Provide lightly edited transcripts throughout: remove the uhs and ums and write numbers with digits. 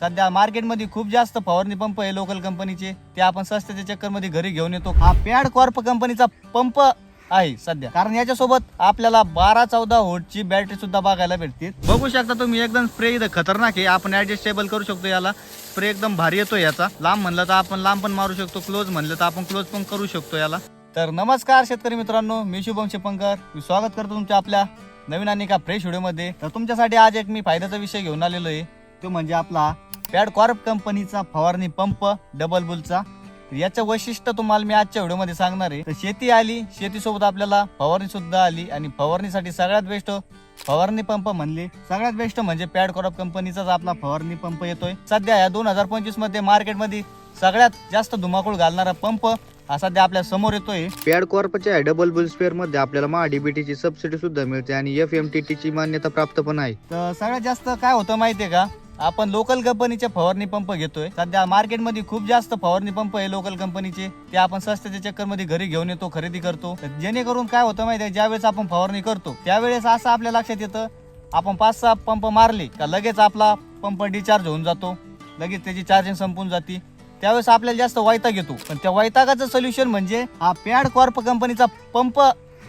सध्या मार्केटमध्ये खूप जास्त फवारणी पंप आहे लोकल कंपनीचे, ते आपण सस्त्याच्या चक्करमध्ये घरी घेऊन येतो. हा पॅड कॉर्प कंपनीचा पंप आहे सध्या, कारण याच्यासोबत आपल्याला 12-14 व्होल्टची बॅटरी सुद्धा बघायला भेटते. बघू शकता तुम्ही, एकदम स्प्रे इथं खतरनाक आहे. आपण ऍडजस्टेबल करू शकतो याला. स्प्रे एकदम भारी येतो याचा. लांब म्हणलं तर आपण लांब पण मारू शकतो, क्लोज म्हणलं तर आपण क्लोज पण करू शकतो याला. तर नमस्कार शेतकरी मित्रांनो, मी शुभम शेपंकर. मी स्वागत करतो तुमच्या आपल्या नवीन आणि एका फ्रेश व्हिडिओमध्ये. तर तुमच्यासाठी आज एक मी फायद्याचा विषय घेऊन आलेलो आहे, तो म्हणजे आपला पॅड कॉर्प कंपनीचा फवारणी पंप डबल बुलचा. याचं वैशिष्ट्य तुम्हाला मी आजच्या व्हिडिओमध्ये सांगणार आहे. तर शेती आली, शेतीसोबत आपल्याला फवारणी सुद्धा आली, आणि फवारणीसाठी सगळ्यात बेस्ट फवारणी पंप म्हणले सगळ्यात बेस्ट म्हणजे पॅड कॉर्प कंपनीचाच आपला फवारणी पंप येतोय. सध्या या 2025 मध्ये मार्केटमध्ये सगळ्यात जास्त धुमाकूळ घालणारा पंप हा सध्या आपल्या समोर येतोय. पॅड कॉर्पच्या डबल बुल स्पेअर मध्ये आपल्याला MHA-DBT ची सबसिडी सुद्धा मिळते आणि FMTT ची मान्यता प्राप्त पण आहे. तर सगळ्यात जास्त काय होतं माहितीये का, आपण लोकल कंपनीचे फवारणी पंप घेतोय. सध्या मार्केटमध्ये खूप जास्त फवारणी पंप आहे लोकल कंपनीचे, ते आपण सस्त्याच्या चक्करमध्ये घरी घेऊन येतो, खरेदी करतो. जेणेकरून काय होतं माहितीये, ज्यावेळेस आपण फवारणी करतो त्यावेळेस असं आपल्या लक्षात येतं, आपण 5-6 पंप मारले का लगेच आपला पंप डिस्चार्ज होऊन जातो, लगेच त्याची चार्जिंग संपून जाते. त्यावेळेस आपल्याला जास्त वैताग येतो. पण त्या वैतागाचं सोल्युशन म्हणजे हा पॅड कॉर्प कंपनीचा पंप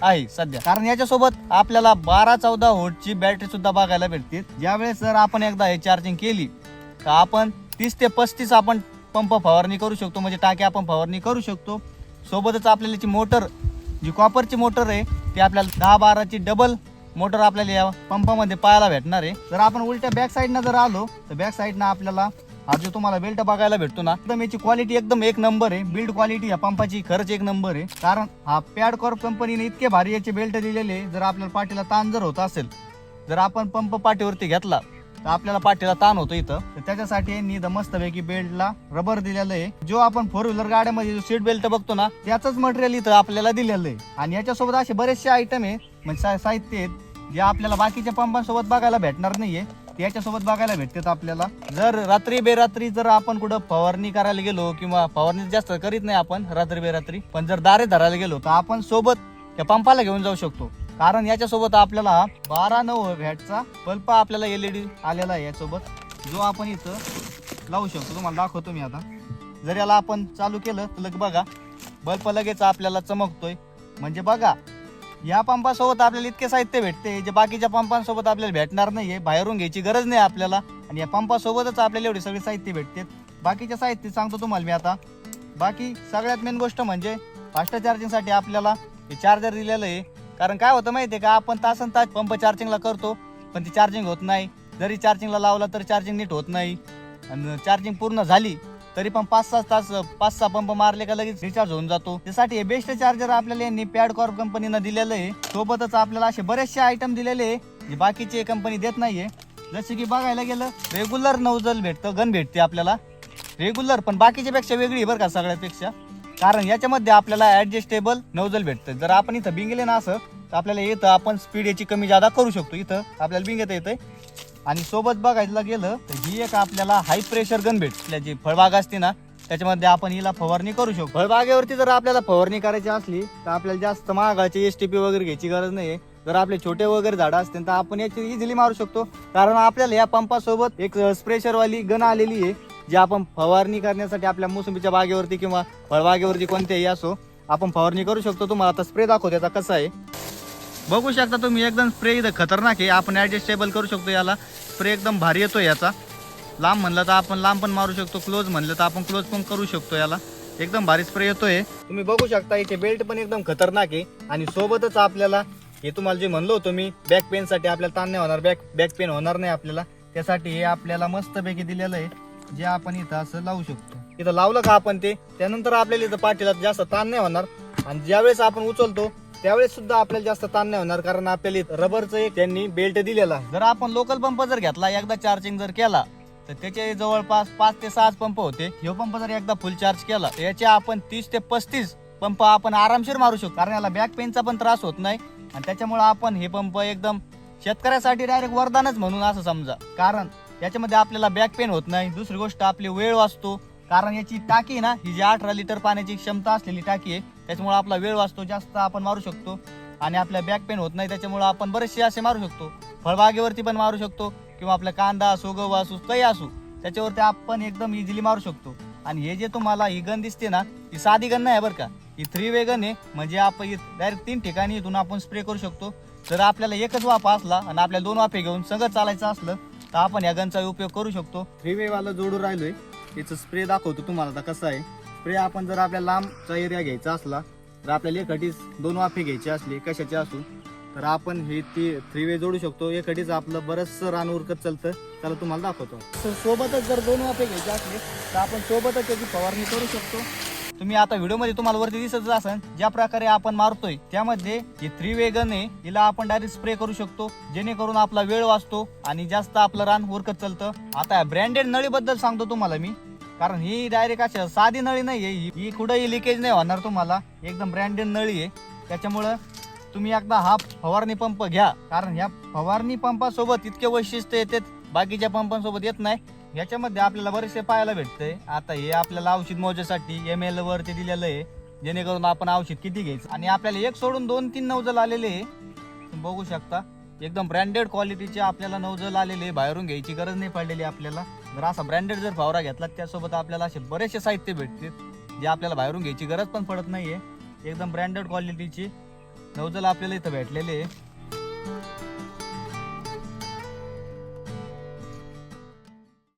आहे सध्या, कारण याच्यासोबत आपल्याला 12-14 व्होल्टची बॅटरी सुद्धा बघायला भेटते. ज्यावेळेस जर आपण एकदा हे चार्जिंग केली तर आपण 30 ते 35 आपण पंप फवारणी करू शकतो, म्हणजे टाकी आपण फवारणी करू शकतो. सोबतच आपल्याला याची मोटर, जी कॉपरची मोटर आहे, ती आपल्याला 10-12ची डबल मोटर आपल्याला या पंपामध्ये पाहायला भेटणार आहे. जर आपण उलट्या बॅक साईडनं जर आलो तर बॅक साईडनं आपल्याला हा जो तुम्हाला बेल्ट बघायला भेटतो ना, एकदम याची क्वालिटी एकदम एक नंबर आहे. बिल्ड क्वालिटी या पंपाची खरंच एक नंबर आहे, कारण हा पॅड कॉर्प कंपनीने इतके भारी याचे बेल्ट दिलेले. जर आपल्याला पाठीला ताण जर होत असेल, जर आपण पंप पाठीवरती घेतला तर आपल्याला पाठीला ताण होतो इथं, तर त्याच्यासाठी यांनी मस्तपैकी बेल्टला रबर दिलेलं आहे. जो आपण 4 व्हीलर गाड्यामध्ये जो सीट बेल्ट बघतो ना, त्याच मटेरियल इथं आपल्याला दिलेलं आहे. आणि याच्यासोबत असे बरेचसे आयटम आहे, म्हणजे साहित्य आहेत, जे आपल्याला बाकीच्या पंपांसोबत बघायला भेटणार नाहीये, याच्यासोबत बघायला भेटतात आपल्याला. जर रात्री बेरात्री जर आपण कुठं फवारणी करायला गेलो, किंवा फवारणी जास्त करीत नाही आपण रात्री बेरात्री, पण जर दारे धरायला गेलो तर आपण सोबत त्या पंपाला घेऊन जाऊ शकतो, कारण याच्यासोबत आपल्याला 12-9 वॅटचा बल्ब आपल्याला LED आलेला आहे यासोबत, जो आपण इथं लावू शकतो. तुम्हाला दाखवतो मी आता. जर याला आपण चालू केलं तर बघा, बल्ब लगेच आपल्याला चमकतोय. म्हणजे बघा, या पंपासोबत आपल्याला इतके साहित्य भेटते जे बाकीच्या पंपांसोबत आपल्याला भेटणार नाहीये. बाहेरून घ्यायची गरज नाही आपल्याला, आणि या पंपासोबतच आपल्याला एवढे सगळे साहित्य भेटते. बाकीच्या साहित्य सांगतो तुम्हाला मी आता. बाकी सगळ्यात मेन गोष्ट म्हणजे फास्ट चार्जिंगसाठी आपल्याला हे चार्जर दिलेलं आहे. कारण काय होतं माहितीये का, आपण तासन तास पंप चार्जिंगला करतो, पण ती चार्जिंग होत नाही. जरी चार्जिंगला लावला तर चार्जिंग नीट होत नाही, आणि चार्जिंग पूर्ण झाली तरी पण 5-6 पंप मारले का लगेच रिचार्ज होऊन जातो. त्यासाठी हे बेस्ट चार्जर आपल्याला यांनी पॅड कॉर्प कंपनीनं दिलेलं आहे. सोबतच आपल्याला असे बरेचसे आयटम दिलेले आहे जे बाकीची कंपनी देत नाहीये. जसे की बघायला गेलं, रेग्युलर नोझल भेटतं, गन भेटते आपल्याला रेग्युलर, पण बाकीच्या पेक्षा वेगळी बरं का सगळ्यापेक्षा, कारण याच्यामध्ये आपल्याला ऍडजस्टेबल नोझल भेटतं. जर आपण इथं बिंगले ना असं तर आपल्याला येतं, आपण स्पीड याची कमी जादा करू शकतो. इथं आपल्याला बिंगता येतंय. आणि सोबत बघायला गेलं तर ही एक आपल्याला हाय प्रेशर गन भेटते. जी फळबाग असते ना, त्याच्यामध्ये आपण हिला फवारणी करू शकतो. फळबागेवरती जर आपल्याला फवारणी करायची असली तर आपल्याला जास्त महागाची STP वगैरे घ्यायची गरज नाही. जर आपले छोटे वगैरे झाडं असतील तर आपण याची इझिली मारू शकतो, कारण आपल्याला या पंपासोबत एक स्प्रेशरवाली गन आलेली आहे, जी आपण फवारणी करण्यासाठी आपल्या मोसंबीच्या बागेवरती किंवा फळबागेवरती कोणत्याही असो आपण फवारणी करू शकतो. तुम्हाला आता स्प्रे दाखवतो याचा कसा आहे. बघू शकता तुम्ही, एकदम स्प्रे इथं खतरनाक आहे. आपण ऍडजस्टेबल करू शकतो याला. स्प्रे एकदम भारी येतो याचा. लांब म्हणलं तर आपण लांब पण मारू शकतो, क्लोज म्हणलं तर आपण क्लोज पण करू शकतो याला. एकदम भारी स्प्रे येतोय. तुम्ही बघू शकता इथे बेल्ट पण एकदम खतरनाक आहे. आणि सोबतच आपल्याला हे तुम्हाला जे म्हणलो होतो मी, बॅक पेन साठी आपल्याला ताण नाही होणार, बॅक पेन होणार नाही आपल्याला. त्यासाठी हे आपल्याला मस्तपैकी दिलेलं आहे, जे आपण इथं असं लावू शकतो. इथं लावलं का आपण ते, त्यानंतर आपल्याला इथं पाठीला जास्त ताण नाही होणार, आणि ज्यावेळेस आपण उचलतो त्यावेळेस सुद्धा आपल्याला जास्त ताण नाही होणार, कारण आपल्याला रबरचं एक त्यांनी बेल्ट दिलेला आहे. जर आपण लोकल पंप जर घेतला, एकदा चार्जिंग जर केला तर त्याचे जवळपास 5 ते 6 पंप होते. हे पंप जर एकदा फुल चार्ज केला तर याचे आपण 30 ते 35 पंप आपण आरामशीर मारू शकतो, कारण याला बॅक पेनचा पण त्रास होत नाही. आणि त्याच्यामुळे आपण हे पंप एकदम शेतकऱ्यासाठी डायरेक्ट वरदानच म्हणून असं समजा, कारण याच्यामध्ये आपल्याला बॅक पेन होत नाही. दुसरी गोष्ट, आपली वेळ वाचतो, कारण याची टाकी ना, ही जी 18 लिटर पाण्याची क्षमता असलेली टाकी आहे, त्याच्यामुळे आपला वेळ वाचतो, जास्त आपण मारू शकतो, आणि आपल्या बॅक पेन होत नाही. त्याच्यामुळे आपण बरेचसे असे मारू शकतो. फळबागेवरती पण मारू शकतो, किंवा आपला कांदा असो, गहू असो, काही असो, त्याच्यावरती आपण एकदम इझिली मारू शकतो. आणि हे जे तुम्हाला ही गन दिसते ना, ही साधी गन नाही बरं का, ही 3 वे गन आहे. म्हणजे आपण डायरेक्ट 3 ठिकाणी इथून आपण स्प्रे करू शकतो. जर आपल्याला एकच वाफा असला आणि आपल्याला 2 वाफे घेऊन सगळं चालायचं असलं तर आपण या गनचा उपयोग करू शकतो. 3 वे वाला जोडून राहिलोय, याचं स्प्रे दाखवतो तुम्हाला आता कसं आहे. स्प्रे आपण जर आपल्याला लांबचा एरिया घ्यायचा असला तर आपल्याला एकटीच 2 वाफे घ्यायचे असले कशाचे असू तर आपण हे 3 वे जोडू शकतो. एकटीच आपलं बरंचसं रान उरकत चालतं. त्याला तुम्हाला दाखवतो. सोबतच जर 2 वाफे घ्यायचे असले तर आपण सोबतच त्याची फवारणी करू शकतो. तुम्ही आता व्हिडिओमध्ये तुम्हाला वरती दिसत असेल ज्या प्रकारे आपण मारतोय त्यामध्ये ही 3 वे गन आहे, हिला आपण डायरेक्ट स्प्रे करू शकतो जेणेकरून आपला वेळ वाचतो आणि जास्त आपलं रान उरकत चालतं. आता ब्रँडेड नळीबद्दल सांगतो तुम्हाला मी, कारण ही डायरेक्ट अशा साधी नळी नाही आहे, ही कुठेही लिकेज नाही होणार तुम्हाला. एकदम ब्रँडेड नळी आहे. त्याच्यामुळं तुम्ही एकदा हा फवारणी पंप घ्या, कारण ह्या फवारणी पंपासोबत इतके वैशिष्ट्य येतात बाकीच्या पंपांसोबत येत नाही. ह्याच्यामध्ये आपल्याला बरेचसे पाहायला भेटतंय. आता हे आपल्याला औषध मोजासाठी ML वरती दिलेलं आहे जेणेकरून आपण औषध किती घ्यायचं आणि आपल्याला एक सोडून 2-3 नौजल आलेले आहे. तुम्ही बघू शकता एकदम ब्रँडेड क्वालिटीचे आपल्याला नौजल आलेले, बाहेरून घ्यायची गरज नाही पडलेली आपल्याला. जर असा ब्रँडेड जर फवारा घेतला त्यासोबत आपल्याला असे बरेचसे साहित्य भेटतील जे आपल्याला बाहेरून घ्यायची गरज पण पडत नाहीये. एकदम ब्रँडेड क्वालिटीची नौजल आपल्याला इथं भेटलेले आहे.